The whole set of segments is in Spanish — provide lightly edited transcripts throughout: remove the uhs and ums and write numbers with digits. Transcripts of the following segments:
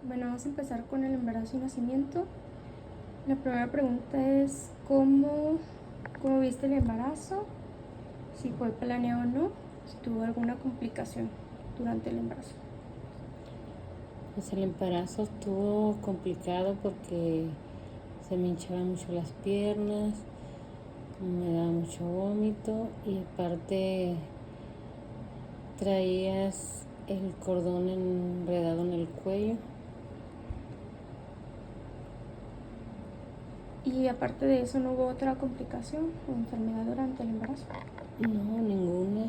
Bueno, vamos a empezar con el embarazo y nacimiento. La primera pregunta es ¿cómo viste el embarazo? Si fue planeado o no, si tuvo alguna complicación durante el embarazo. Pues el embarazo estuvo complicado porque se me hinchaban mucho las piernas, me daba mucho vómito y aparte traías el cordón enredado en el cuello. Y aparte de eso, ¿no hubo otra complicación o enfermedad durante el embarazo? No, ninguna.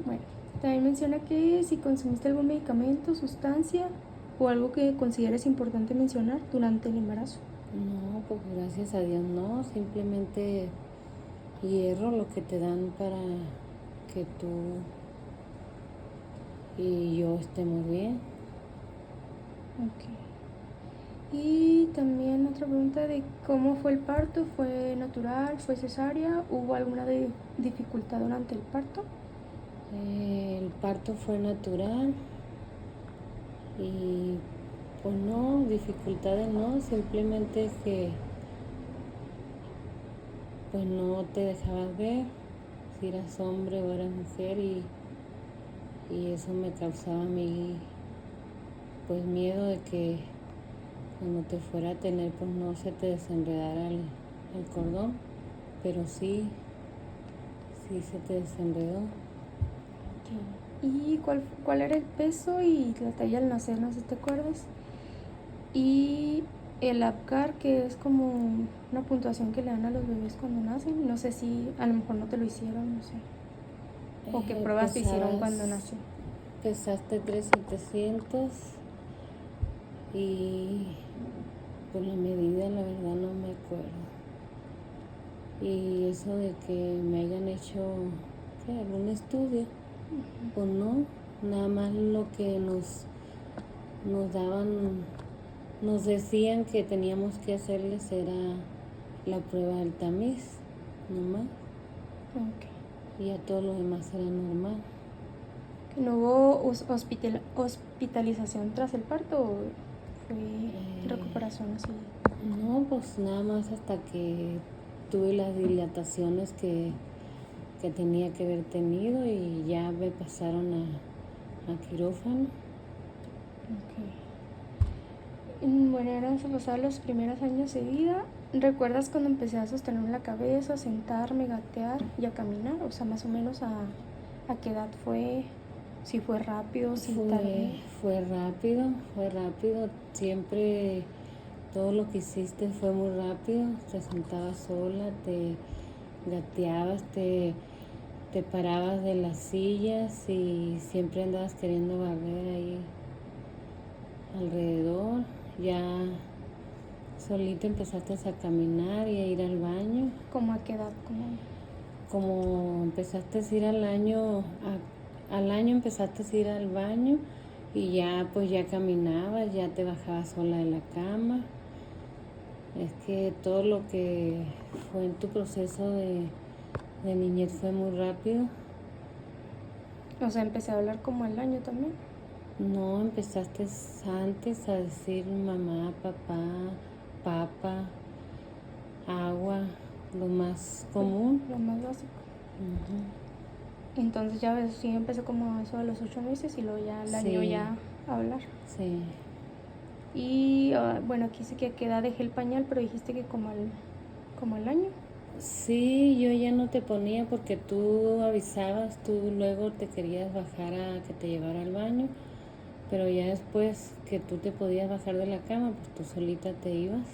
Bueno, también menciona que si consumiste algún medicamento, sustancia o algo que consideres importante mencionar durante el embarazo. No, pues gracias a Dios no, simplemente hierro lo que te dan para que tú y yo estemos bien. Ok. Y también otra pregunta de cómo fue el parto. ¿Fue natural? ¿Fue cesárea? ¿Hubo alguna dificultad durante el parto? El parto fue natural y pues no, dificultades no, simplemente que pues no te dejabas ver si eras hombre o eras mujer y eso me causaba a mí pues miedo de que cuando te fuera a tener pues no se te desenredara el cordón, pero sí se te desenredó. Okay. ¿Y cuál era el peso y la talla al nacer? No sé si te acuerdas. Y el APGAR, que es como una puntuación que le dan a los bebés cuando nacen. No sé si a lo mejor no te lo hicieron, no sé. ¿O qué pruebas te hicieron cuando nació? Pesaste 3,700 y pues la medida la verdad no me acuerdo. Y eso de que me hayan hecho algún estudio, pues no, nada más lo que nos daban, nos decían que teníamos que hacerles era la prueba del tamiz, nomás. Okay. Y a todo lo demás era normal. ¿Que no hubo hospitalización tras el parto o fue recuperación así? No, pues nada más hasta que tuve las dilataciones que tenía que haber tenido y ya me pasaron a quirófano. Okay. Bueno, ahora vamos a pasar a los primeros años de vida. ¿Recuerdas cuando empecé a sostener la cabeza, a sentarme, gatear y a caminar? O sea, más o menos a qué edad fue, si fue rápido, si tardé. Fue rápido. Siempre todo lo que hiciste fue muy rápido. Te sentabas sola, te gateabas, te parabas de las sillas y siempre andabas queriendo barrer ahí alrededor. Ya solita empezaste a caminar y a ir al baño. ¿Cómo a qué edad? Como empezaste a ir al año empezaste a ir al baño y ya pues ya caminabas, ya te bajabas sola de la cama. Es que todo lo que fue en tu proceso de niñez fue muy rápido. O sea, empecé a hablar como al año también. No empezaste antes a decir mamá, papá, papa, agua, lo más común. Lo más básico. Uh-huh. Entonces ya ves, sí empecé como eso a los 8 meses y luego ya al año ya a hablar. Sí. Y bueno, aquí dice que a qué edad dejé el pañal, pero dijiste que como al año. Sí, yo ya no te ponía porque tú avisabas, tú luego te querías bajar a que te llevara al baño, pero ya después que tú te podías bajar de la cama, pues tú solita te ibas.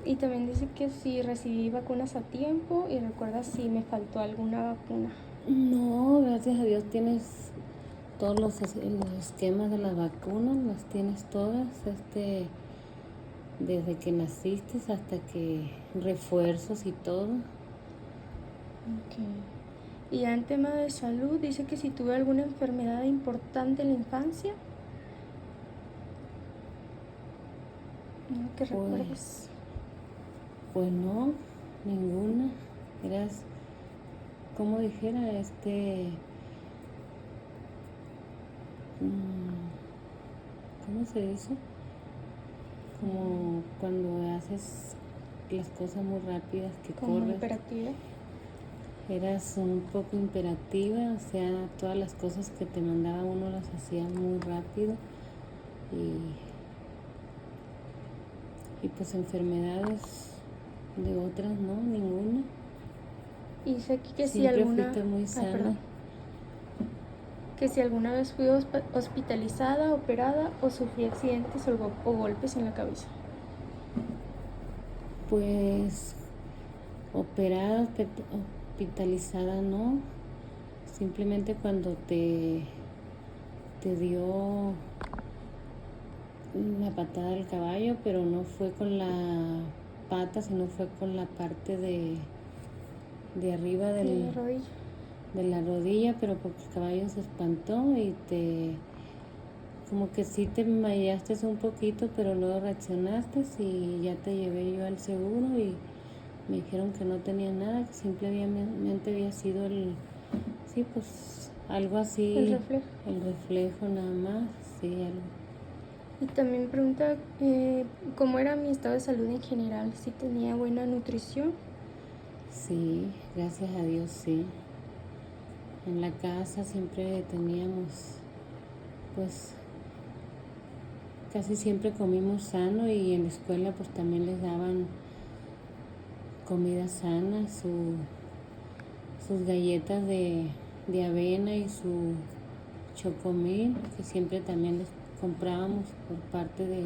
Y también dice que si recibí vacunas a tiempo y recuerda si me faltó alguna vacuna. No, gracias a Dios tienes todos los esquemas de las vacunas, las tienes todas, desde que naciste hasta que refuerzos y todo. Y ya en tema de salud, dice que si tuve alguna enfermedad importante en la infancia. ¿Que recuerdes? Pues no, ninguna. Eras, como dijera, ¿cómo se dice? Como cuando haces las cosas muy rápidas, que Como corres. imperativa. Eras un poco imperativa, o sea, todas las cosas que te mandaba uno las hacías muy rápido y pues enfermedades de otras, no, ninguna. Y dice aquí que si Siempre alguna... fuiste muy Ay, sana. perdón. Que si alguna vez fui hospitalizada, operada o sufrí accidentes o golpes en la cabeza. Pues operada, hospitalizada no, simplemente cuando te dio una patada del caballo, pero no fue con la pata, sino fue con la parte de arriba De la rodilla. de la rodilla, pero porque el caballo se espantó y como que sí te mareaste un poquito, pero luego reaccionaste y ya te llevé yo al seguro y me dijeron que no tenía nada, que simplemente había sido sí, pues algo así. El reflejo. El reflejo nada más, sí, algo. Y también pregunta cómo era mi estado de salud en general, si tenía buena nutrición. Sí, gracias a Dios, sí. En la casa siempre teníamos, pues, casi siempre comimos sano y en la escuela pues también les daban comida sana, sus galletas de avena y su chocomil, que siempre también les comprábamos por parte de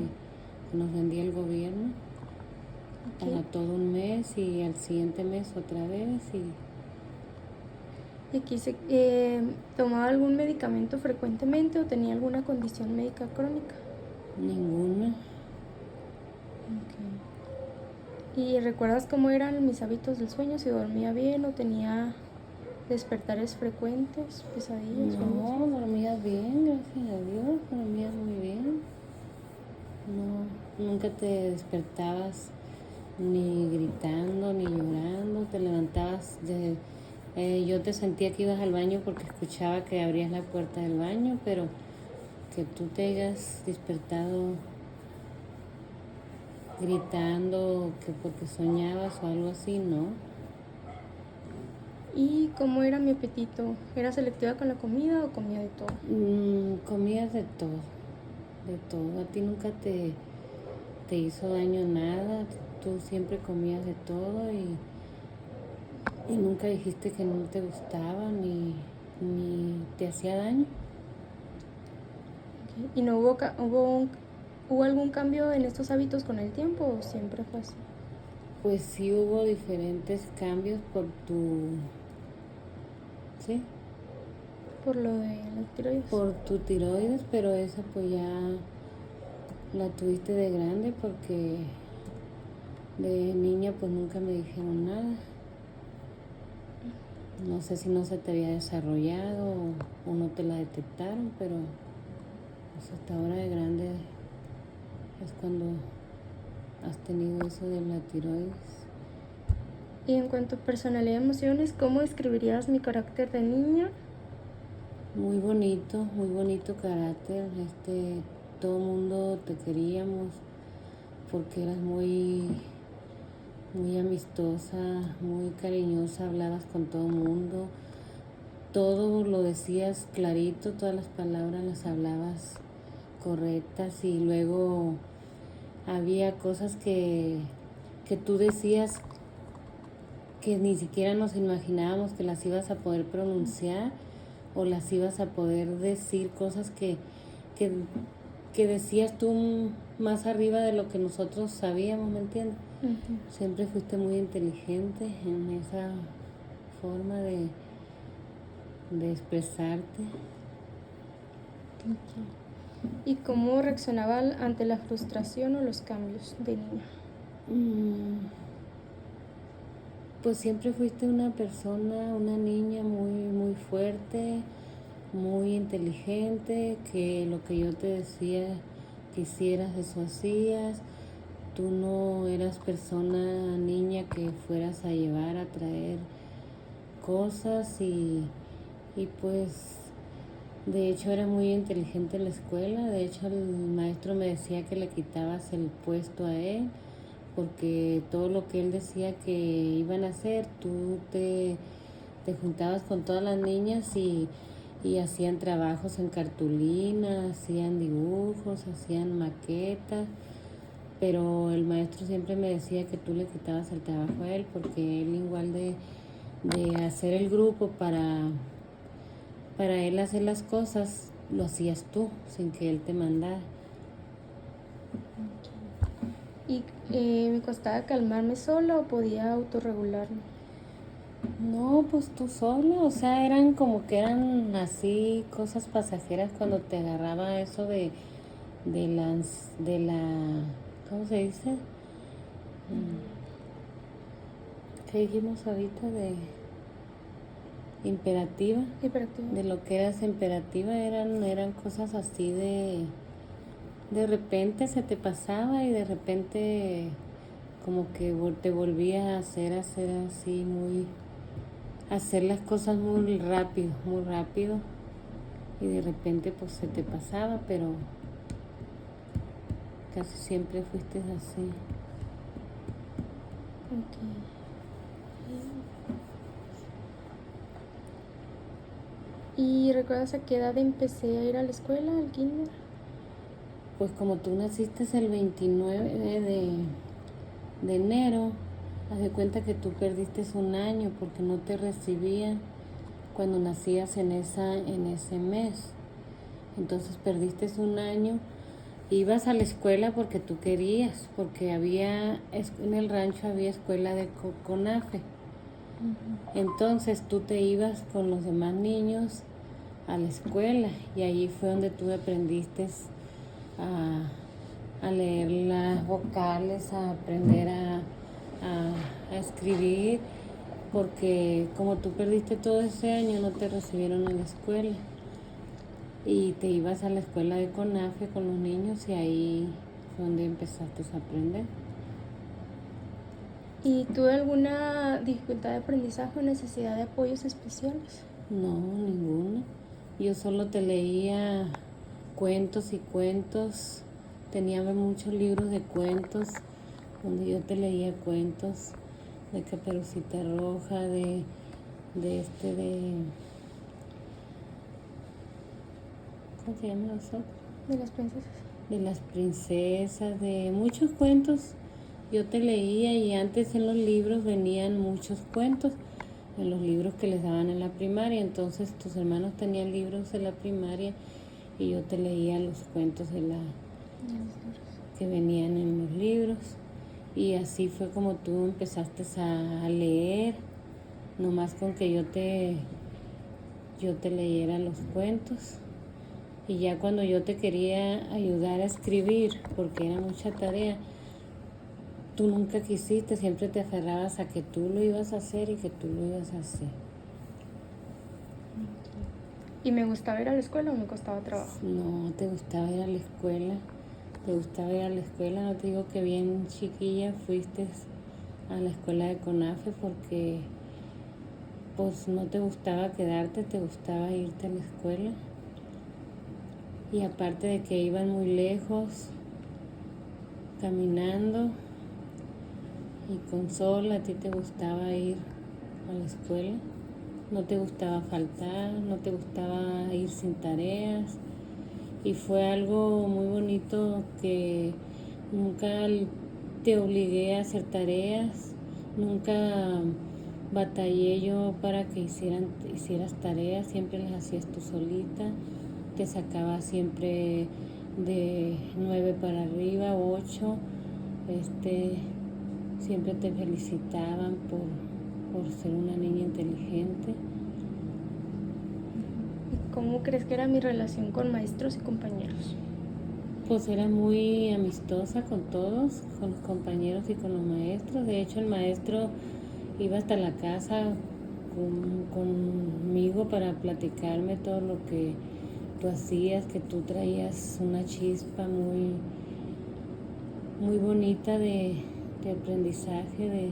que nos vendía el gobierno. Okay. Para todo un mes y al siguiente mes otra vez. Y aquí ¿tomaba algún medicamento frecuentemente o tenía alguna condición médica crónica? Ninguna. Okay. ¿Y recuerdas cómo eran mis hábitos del sueño? ¿Si dormía bien o tenía despertares frecuentes, pesadillas? No, dormía bien, gracias a Dios, dormía muy bien. No, nunca te despertabas ni gritando ni llorando, te levantabas yo te sentía que ibas al baño porque escuchaba que abrías la puerta del baño, pero que tú te hayas despertado gritando que porque soñabas o algo así, no. ¿Y cómo era mi apetito? ¿Era selectiva con la comida o comía de todo? Comías de todo, de todo. A ti nunca te hizo daño nada, tú siempre comías de todo y nunca dijiste que no te gustaba ni te hacía daño. Okay. ¿Y no hubo algún cambio en estos hábitos con el tiempo o siempre fue así? Pues sí hubo diferentes cambios sí, Por lo de la tiroides. por tu tiroides, pero esa pues ya la tuviste de grande porque de niña pues nunca me dijeron nada. No sé si no se te había desarrollado o no te la detectaron, pero pues hasta ahora de grande es cuando has tenido eso de la tiroides. Y en cuanto a personalidad y emociones, ¿cómo describirías mi carácter de niña? Muy bonito carácter. Todo el mundo te queríamos porque eras muy amistosa, muy cariñosa, hablabas con todo el mundo. Todo lo decías clarito, todas las palabras las hablabas correctas y luego había cosas que tú decías que ni siquiera nos imaginábamos que las ibas a poder pronunciar o las ibas a poder decir, cosas que decías tú más arriba de lo que nosotros sabíamos, ¿me entiendes? Uh-huh. Siempre fuiste muy inteligente en esa forma de expresarte. Okay. ¿Y cómo reaccionaba ante la frustración o los cambios de niña? Pues siempre fuiste una niña muy fuerte, muy inteligente, que lo que yo te decía que hicieras, eso hacías. Tú no eras niña que fueras a llevar, a traer cosas y pues De hecho, era muy inteligente en la escuela. De hecho, el maestro me decía que le quitabas el puesto a él, porque todo lo que él decía que iban a hacer, te juntabas con todas las niñas y hacían trabajos en cartulina, hacían dibujos, hacían maquetas, pero el maestro siempre me decía que tú le quitabas el trabajo a él, porque él igual de hacer el grupo para él hacer las cosas, lo hacías tú, sin que él te mandara. ¿Y me costaba calmarme sola o podía autorregularme? No, pues tú sola, o sea, eran como que eran así cosas pasajeras cuando te agarraba eso de la, ¿cómo se dice? ¿Qué dijimos ahorita? De imperativa. Hiperactiva. De lo que eras imperativa, eran cosas así de repente se te pasaba y de repente como que te volvía a hacer así hacer las cosas muy rápido y de repente pues se te pasaba, pero casi siempre fuiste así. Ok. ¿Y recuerdas a qué edad empecé a ir a la escuela, al kinder? Pues como tú naciste el 29 de enero, haz de cuenta que tú perdiste un año porque no te recibían cuando nacías en ese mes. Entonces perdiste un año. Ibas a la escuela porque tú querías, porque en el rancho había escuela de CONAFE. Entonces tú te ibas con los demás niños a la escuela y allí fue donde tú aprendiste a leer las vocales, a aprender a escribir, porque como tú perdiste todo ese año no te recibieron a la escuela y te ibas a la escuela de CONAFE con los niños y ahí fue donde empezaste a aprender. ¿Y tuve alguna dificultad de aprendizaje o necesidad de apoyos especiales? No, ninguna. Yo solo te leía cuentos y cuentos. Tenía muchos libros de cuentos donde yo te leía cuentos de Caperucita Roja, de ¿cómo se llama eso? De las princesas. De las princesas, de muchos cuentos. Yo te leía y antes en los libros venían muchos cuentos, en los libros que les daban en la primaria. Entonces tus hermanos tenían libros de la primaria y yo te leía los cuentos que venían en los libros. Y así fue como tú empezaste a leer, nomás con que yo te leyera los cuentos. Y ya cuando yo te quería ayudar a escribir, porque era mucha tarea, tú nunca quisiste, siempre te aferrabas a que tú lo ibas a hacer y que tú lo ibas a hacer. ¿Y me gustaba ir a la escuela o me costaba trabajo? No, te gustaba ir a la escuela, no te digo que bien chiquilla fuiste a la escuela de CONAFE porque pues no te gustaba quedarte, te gustaba irte a la escuela. Y aparte de que iban muy lejos, caminando y con sol, a ti te gustaba ir a la escuela. No te gustaba faltar, no te gustaba ir sin tareas. Y fue algo muy bonito que nunca te obligué a hacer tareas, nunca batallé yo para que hicieras tareas, siempre las hacías tú solita. Te sacaba siempre de 9 para arriba, 8. Siempre te felicitaban por ser una niña inteligente. ¿Y cómo crees que era mi relación con maestros y compañeros? Pues era muy amistosa con todos, con los compañeros y con los maestros. De hecho, el maestro iba hasta la casa conmigo para platicarme todo lo que tú hacías, que tú traías una chispa muy bonita de aprendizaje,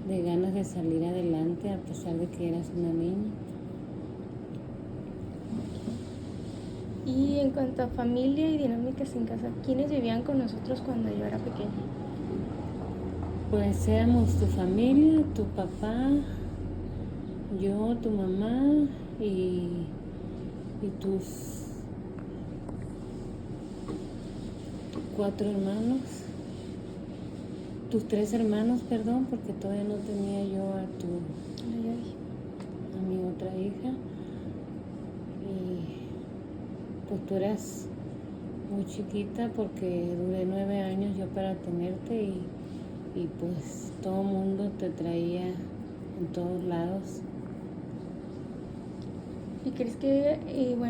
de ganas de salir adelante a pesar de que eras una niña. Y en cuanto a familia y dinámicas en casa, ¿quiénes vivían con nosotros cuando yo era pequeña? Pues éramos tu familia, tu papá, yo, tu mamá y tus 4 hermanos, tus 3 hermanos, perdón, porque todavía no tenía yo a mi otra hija. Y pues tú eras muy chiquita porque duré 9 años yo para tenerte y pues todo el mundo te traía en todos lados. ¿Y crees que,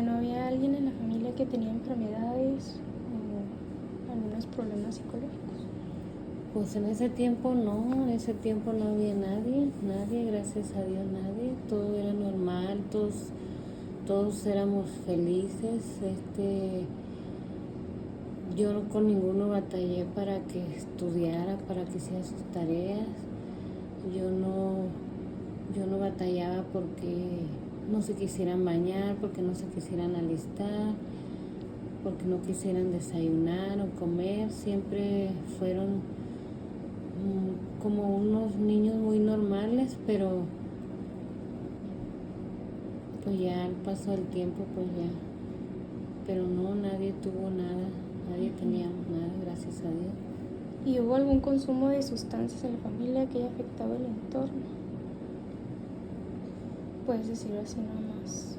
había alguien en la familia que tenía enfermedades o algunos problemas psicológicos? Pues en ese tiempo no había nadie, gracias a Dios nadie, todo era normal, todos éramos felices, yo con ninguno batallé para que estudiara, para que hiciera sus tareas, yo no batallaba porque no se quisieran bañar, porque no se quisieran alistar, porque no quisieran desayunar o comer, siempre fueron como unos niños muy normales, pero pues ya al paso del tiempo pues ya, pero no, nadie tuvo nada, nadie tenía nada, gracias a Dios. ¿Y hubo algún consumo de sustancias en la familia que haya afectado el entorno? Puedes decirlo así nomás.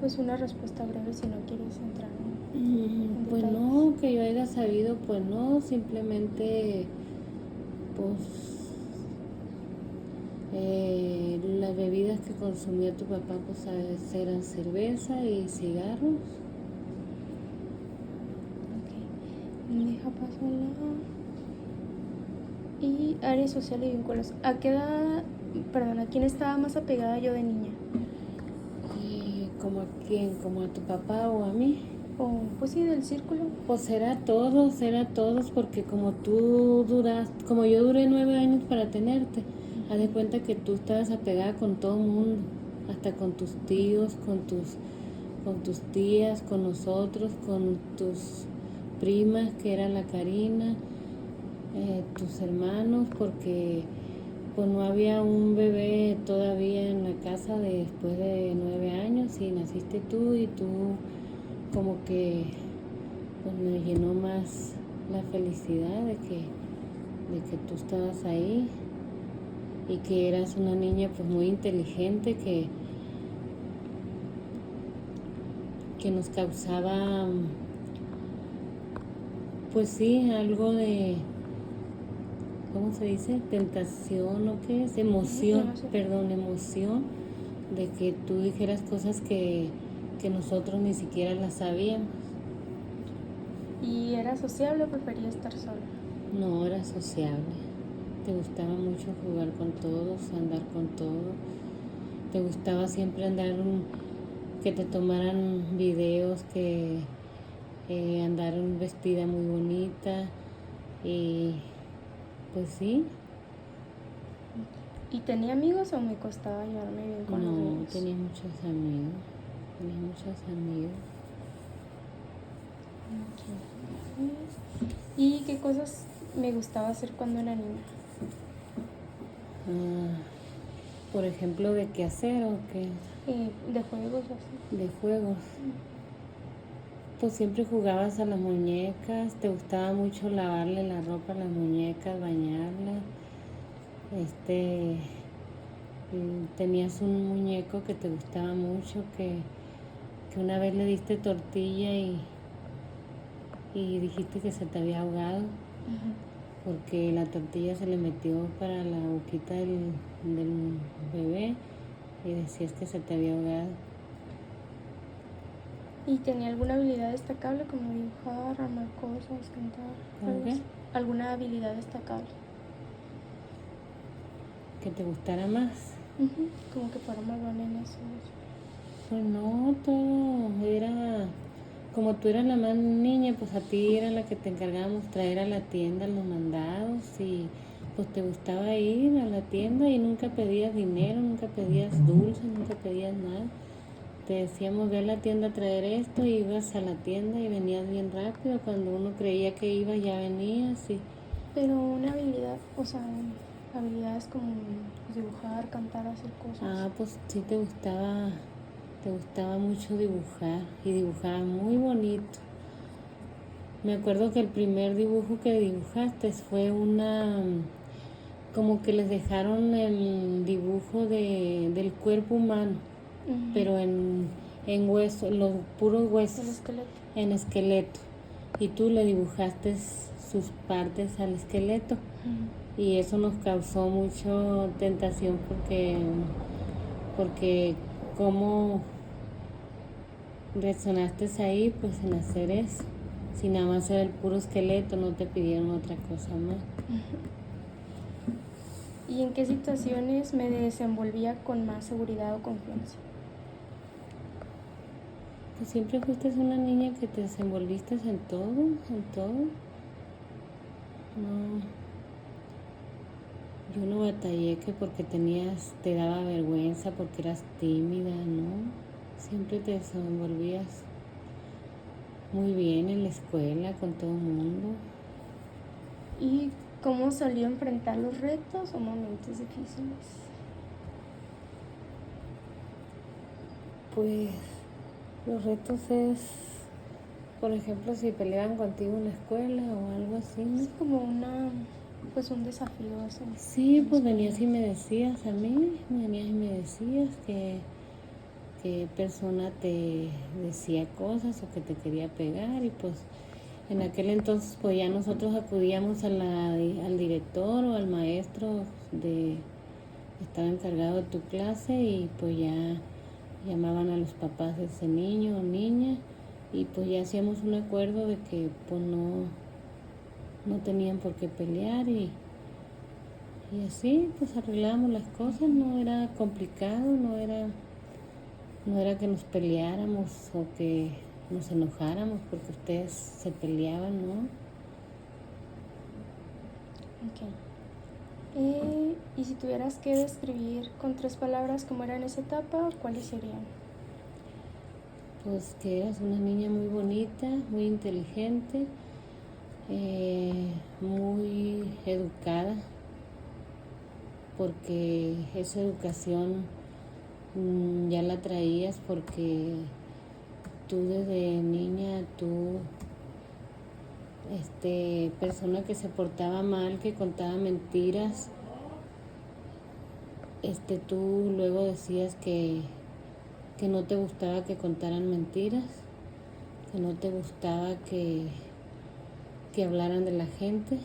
Pues una respuesta breve si no quieres entrar en Pues detalles. no, que yo haya sabido, pues no, simplemente pues las bebidas que consumía tu papá pues a veces eran cerveza y cigarros. Ok, deja paso y área social y vínculos. ¿A quién estaba más apegada yo de niña? ¿Como a quién? ¿Como a tu papá o a mí? Pues sí, del círculo. Pues era todos, porque como yo duré 9 años para tenerte, haz de cuenta que tú estabas apegada con todo el mundo, hasta con tus tíos, con tus tías, con nosotros, con tus primas, que era la Karina, tus hermanos, porque pues no había un bebé todavía en la casa después de 9 años y naciste tú y tú como que pues me llenó más la felicidad de que tú estabas ahí y que eras una niña pues muy inteligente que nos causaba pues sí algo de, ¿cómo se dice? Tentación o qué es, emoción, emoción de que tú dijeras cosas que nosotros ni siquiera las sabíamos. ¿Y era sociable o prefería estar sola? No, era sociable. Te gustaba mucho jugar con todos, andar con todos. Te gustaba siempre que te tomaran videos, que andaran vestida muy bonita. Y pues sí. ¿Y tenía amigos o me costaba llevarme bien con los amigos? No, tenía muchos amigos. Okay. ¿Y qué cosas me gustaba hacer cuando era niña? Por ejemplo, ¿de qué hacer o qué? De juegos o así. De juegos. Pues siempre jugabas a las muñecas, te gustaba mucho lavarle la ropa a las muñecas, bañarlas. Tenías un muñeco que te gustaba mucho, que una vez le diste tortilla y dijiste que se te había ahogado. Porque la tortilla se le metió para la boquita del bebé y decías que se te había ahogado. ¿Y tenía alguna habilidad destacable como dibujar, armar cosas, cantar? ¿Qué? ¿Alguna habilidad destacable? ¿Que te gustara más? Como que fuera más buena en eso. Pues no, todo era... Como tú eras la más niña, pues a ti era la que te encargábamos traer a la tienda los mandados y pues te gustaba ir a la tienda y nunca pedías dinero, nunca pedías dulces, nunca pedías nada. te decíamos ve a la tienda a traer esto, y ibas a la tienda y venías bien rápido, cuando uno creía que ibas ya venías y... Pero una habilidad, o sea, habilidades como dibujar, cantar, hacer cosas. Ah, pues sí te gustaba mucho dibujar y dibujaba muy bonito. Me acuerdo que el primer dibujo que dibujaste fue como que les dejaron el dibujo del cuerpo humano, pero en hueso, los puros El huesos, esqueleto. en esqueleto. Y tú le dibujaste sus partes al esqueleto. Y eso nos causó mucha tentación porque cómo reaccionaste ahí, pues en hacer eso. Si nada más era el puro esqueleto, no te pidieron otra cosa más. ¿Y en qué situaciones me desenvolvía con más seguridad o confianza? Pues siempre fuiste una niña que te desenvolviste en todo, en todo. No, yo no batallé que porque te daba vergüenza, porque eras tímida, ¿no? Siempre te desenvolvías muy bien en la escuela, con todo el mundo. ¿Y cómo solía enfrentar los retos o momentos difíciles? Pues los retos es, por ejemplo, si peleaban contigo en la escuela o algo así, ¿no? Es como un desafío así. Sí, pues venías y me decías a mí, venías y me decías que persona te decía cosas o que te quería pegar, y pues en aquel entonces pues ya nosotros acudíamos al director o al maestro que estaba encargado de tu clase, y pues ya llamaban a los papás de ese niño o niña, y pues ya hacíamos un acuerdo de que pues no tenían por qué pelear, y así pues arreglábamos las cosas. No era complicado, no era que nos peleáramos o que nos enojáramos porque ustedes se peleaban, ¿no? Ok. Y si tuvieras que describir con 3 palabras cómo era en esa etapa, ¿cuáles serían? Pues que eras una niña muy bonita, muy inteligente, muy educada, porque esa educación ya la traías porque tú desde niña, persona que se portaba mal, que contaba mentiras, tú luego decías que no te gustaba que contaran mentiras, que no te gustaba que hablaran de la gente,